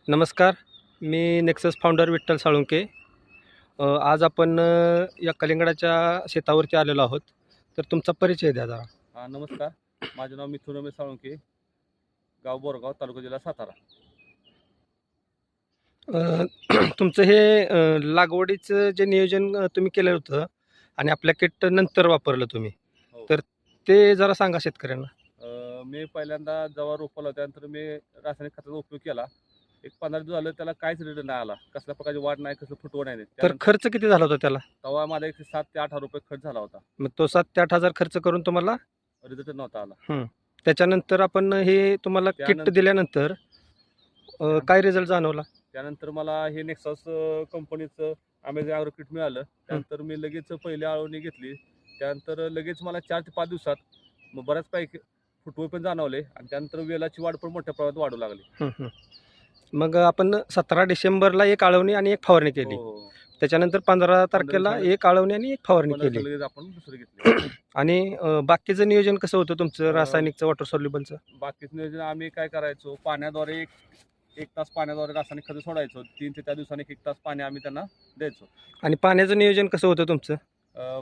नमस्कार. मी nexus founder Vitthal Salunke. आज आपण या कलिंगडाच्या शेतावरती आलेलो आहोत. तर तुमचा परिचय द्या जरा. नमस्कार. माझे नाव मिथुन रमेश साळुंके, गाव बोरगाव, तालुका जिल्हा सातारा. तुमचं हे लागवडीचं जे नियोजन तुम्ही केलं होतं आणि आपल्या किट नंतर वापरलं तुम्ही, हो. तर ते जरा सांगा शेतकऱ्यांना. मी पहिल्यांदा जेव्हा रोपं लावलं त्यानंतर मी रासायनिक खताचा उपयोग केला. एक 15 दिवस झालं त्याला काहीच रिटर्न नाही आला. कसल्या प्रकारची वाढ नाही, कसं फुटवं नाही. तर खर्च किती झाला होता त्याला? तेव्हा माझा एक 7,000 ते 8,000 रुपये खर्च झाला होता. मग तो 7,000 ते 8,000 खर्च करून तुम्हाला रिझल्ट नव्हता आला. त्याच्यानंतर आपण हे तुम्हाला किट दिल्यानंतर काय रिझल्ट जाणवला? त्यानंतर मला हे नेक्सस कंपनीचं अमेझॉन ॲग्रो किट मिळालं. त्यानंतर मी लगेच पहिली आळवणी घेतली. त्यानंतर लगेच मला 4 ते 5 दिवसात मग बऱ्याचपैकी फुटवे पण जाणवले आणि त्यानंतर वेलाची वाढ पण मोठ्या प्रमाणात वाढू लागली. मग आपण 17 डिसेंबरला एक आळवणी आणि एक फवारणी केली. हो. त्याच्यानंतर 15 तारखेला दिवसाला एक आळवणी आणि एक फवारणी केली. लगेच आपण दुसरं घेतलं. आणि बाकीचं नियोजन कसं होतं तुमचं रासायनिकचं, वॉटर सॉल्युबलचं? बाकीचं नियोजन आम्ही काय करायचो, पाण्याद्वारे एक तास पाण्याद्वारे रासायनिक खतं सोडायचो. 3 ते 4 दिवसांनी 1 तास पाणी आम्ही त्यांना द्यायचो. आणि पाण्याचं नियोजन कसं होतं तुमचं?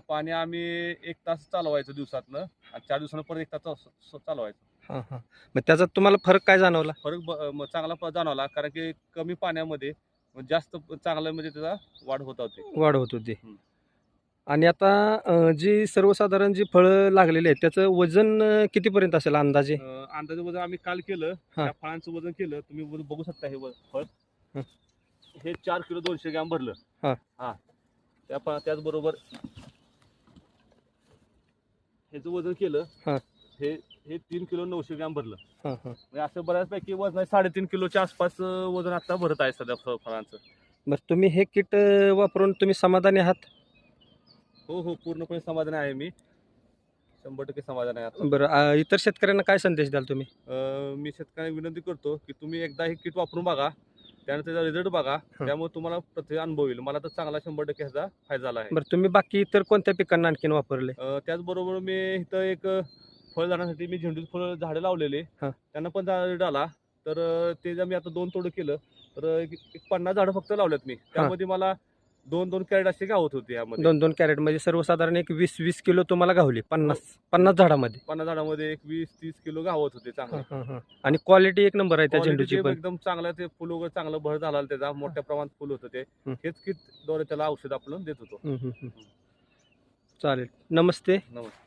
पाणी आम्ही 1 तास चालवायचं दिवसातनं आणि 4 दिवसानं परत 1 तास चालवायचं. हां हां. मग त्याचा तुम्हाला फरक काय जाणवला? फरक चांगला जाणवला, कारण की कमी पाण्यामध्ये जास्त चांगलं म्हणजे त्याचा वाढ होत होती. वाढ होत होती. आणि आता जी सर्वसाधारण जी फळं लागलेली आहेत त्याचं वजन कितीपर्यंत असेल अंदाजे? अंदाजे वजन आम्ही काल केलं. त्या फळांचं वजन केलं, तुम्ही बघू शकता. हे फळ हे 4 किलो 200 ग्रॅम भरलं. त्याचबरोबर ह्याचं वजन केलं. हे 3 किलो 900 ग्रॅम भरलं. म्हणजे असं बऱ्याचपैकी वजन आहे. 3.5 किलोच्या आसपास वजन आता भरत आहे सध्या फळांचं. बरं, तुम्ही हे किट वापरून तुम्ही समाधानी आहात? हो, पूर्णपणे समाधानी आहे मी. 100% समाधान आहे आता. बरं, इतर शेतकऱ्यांना काय संदेश द्याल तुम्ही? मी शेतकऱ्यांना विनंती करतो की तुम्ही एकदा हे किट वापरून बघा, त्यानंतर त्याचा रिझल्ट बघा. त्यामुळे तुम्हाला प्रत्येक अनुभव येईल. मला तर चांगला 100% ह्याचा फायदा झाला आहे. बरं, तुम्ही बाकी इतर कोणत्या पिकांना आणखीन वापरले? त्याचबरोबर मी इथं एक फळझाडांसाठी मी झेंडूची फळ झाडं लावलेले. त्यांना पण रिझल्ट आला. तर ते जर मी आता 2 तोडं केलं तर एक 50 झाडं फक्त लावल्यात मी. त्यामध्ये मला 2-2 कॅरेट असे गावत होते यामध्ये. 2-2 कॅरेट म्हणजे सर्वसाधारण एक 20-20 किलो तुम्हाला गावली 50 झाडामध्ये. 50 झाडामध्ये एक 20-30 किलो गावत होते चांगले. आणि क्वालिटी एक नंबर आहे त्या झेंडूची पण. एकदम चांगलं, ते फुल वगैरे चांगलं भर झाला त्याचा, मोठ्या प्रमाणात फुल होतं ते. हेच किट द्वारे त्याला औषध आपण देत होतो. चालेल. नमस्ते. नमस्ते.